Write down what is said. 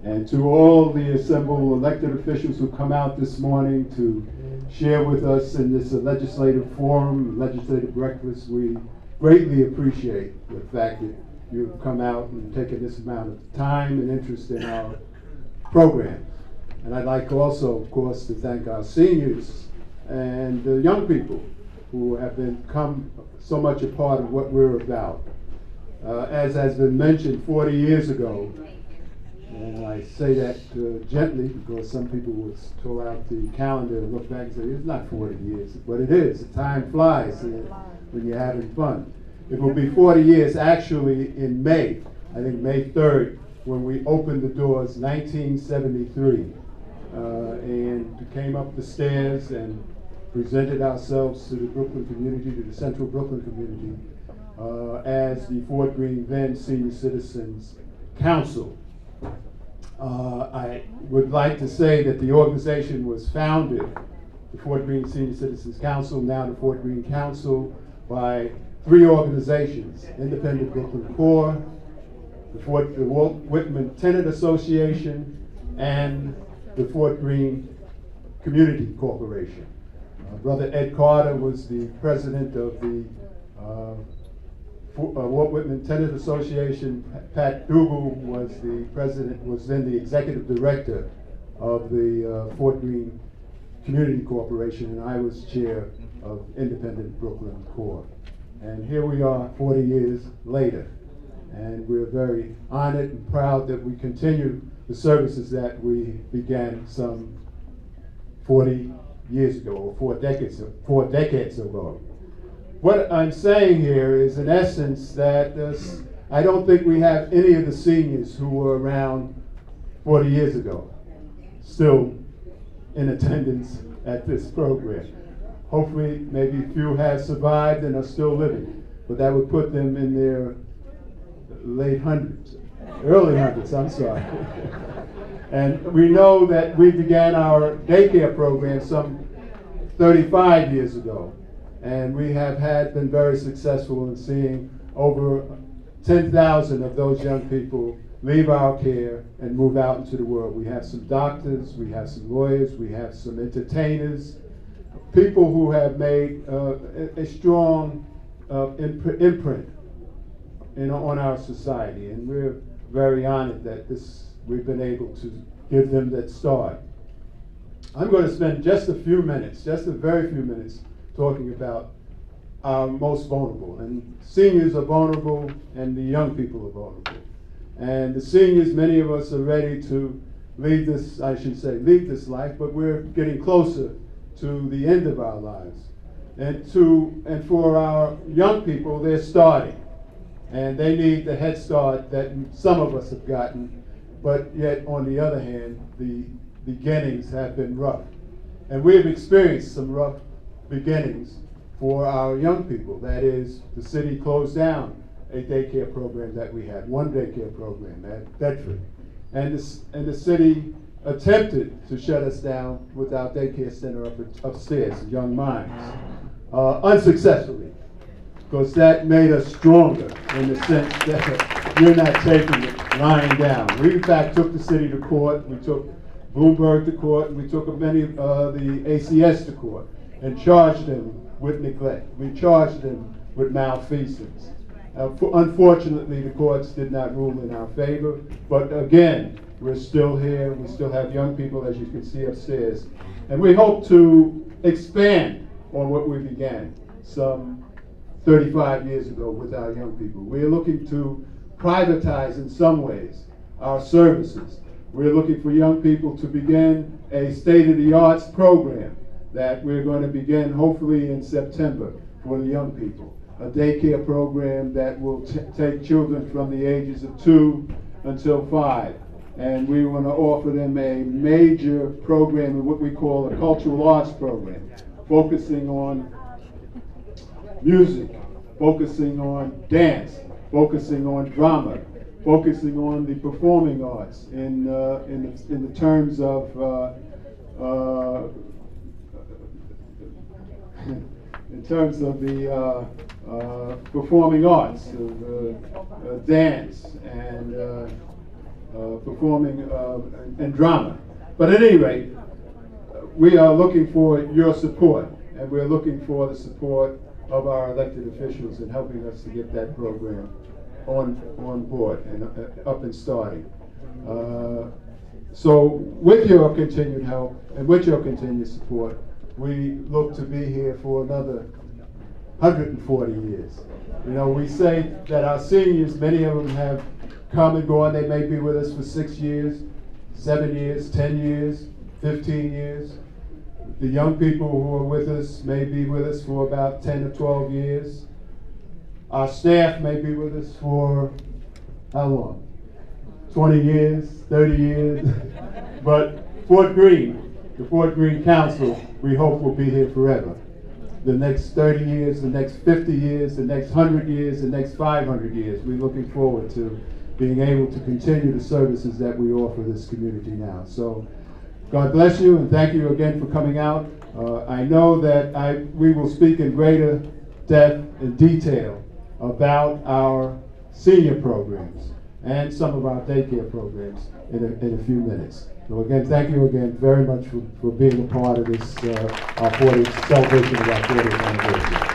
And to all the assembled elected officials who come out this morning to share with us in this legislative forum, legislative breakfast, we greatly appreciate the fact that you've come out and taken this amount of time and interest in our program. And I'd like also, of course, to thank our seniors and the young people who have become so much a part of what we're about. As has been mentioned 40 years ago, and I say that gently because some people would pull out the calendar and look back and say, it's not 40 years, but it is. The time flies when you're having fun. It will be 40 years actually in May, I think May 3rd, when we opened the doors, 1973, and came up the stairs and presented ourselves to the Brooklyn community, to the Central Brooklyn community, as the Fort Greene then Senior Citizens Council. I would like to say that the organization was founded, the Fort Greene Senior Citizens Council, now the Fort Greene Council, by three organizations: Independent Brooklyn Corps, the Walt Whitman Tenant Association, and the Fort Greene Community Corporation. Brother Ed Carter was the president of the Walt Whitman Tenant Association. Pat Dugal was the president, was then the executive director of the Fort Greene Community Corporation, and I was chair of Independent Brooklyn Corps. And here we are 40 years later, and we're very honored and proud that we continue the services that we began some 40 years ago, or 4 decades ago. What I'm saying here is, in essence, that I don't think we have any of the seniors who were around 40 years ago still in attendance at this program. Hopefully, maybe a few have survived and are still living, but that would put them in their late hundreds, early hundreds, I'm sorry. And we know that we began our daycare program some 35 years ago. And we have been very successful in seeing over 10,000 of those young people leave our care and move out into the world. We have some doctors, we have some lawyers, we have some entertainers, people who have made a strong imprint on our society. And we're very honored that we've been able to give them that start. I'm going to spend just a few minutes, just a very few minutes, talking about our most vulnerable. And seniors are vulnerable, and the young people are vulnerable. And the seniors, many of us are ready to leave this life, but we're getting closer to the end of our lives. And for our young people, they're starting. And they need the head start that some of us have gotten, but yet, on the other hand, the beginnings have been rough. And we have experienced some rough beginnings for our young people. That is, the city closed down a daycare program that we had, one daycare program at Bedford. And the city attempted to shut us down with our daycare center upstairs, Young Minds, unsuccessfully, because that made us stronger in the sense that you're not taking it lying down. We, in fact, took the city to court. We took Bloomberg to court, and we took many of the ACS to court and charged them with neglect. We charged them with malfeasance. Unfortunately, the courts did not rule in our favor, but again, we're still here. We still have young people, as you can see upstairs, and we hope to expand on what we began some 35 years ago with our young people. We're looking to privatize, in some ways, our services. We're looking for young people to begin a state-of-the-arts program that we're going to begin hopefully in September for the young people. A daycare program that will take children from the ages of 2 until 5. And we want to offer them a major program of what we call a cultural arts program, focusing on music, focusing on dance, focusing on drama, focusing on the performing arts in the terms of the performing arts, dance, and performing in drama. But at any rate, we are looking for your support, and we're looking for the support of our elected officials in helping us to get that program on board and up and starting. So with your continued help and with your continued support, we look to be here for another 140 years. You know, we say that our seniors, many of them have come and gone. They may be with us for 6 years, 7 years, 10 years, 15 years. The young people who are with us may be with us for about 10 or 12 years. Our staff may be with us for how long? 20 years, 30 years. But Fort Greene, the Fort Greene Council, we hope will be here forever. The next 30 years, the next 50 years, the next 100 years, the next 500 years. We're looking forward to being able to continue the services that we offer this community now. So God bless you, and thank you again for coming out. I know that we will speak in greater depth and detail about our senior programs and some of our daycare programs in a few minutes. So again, thank you again very much for being a part of this, our 40th celebration of our 40th anniversary.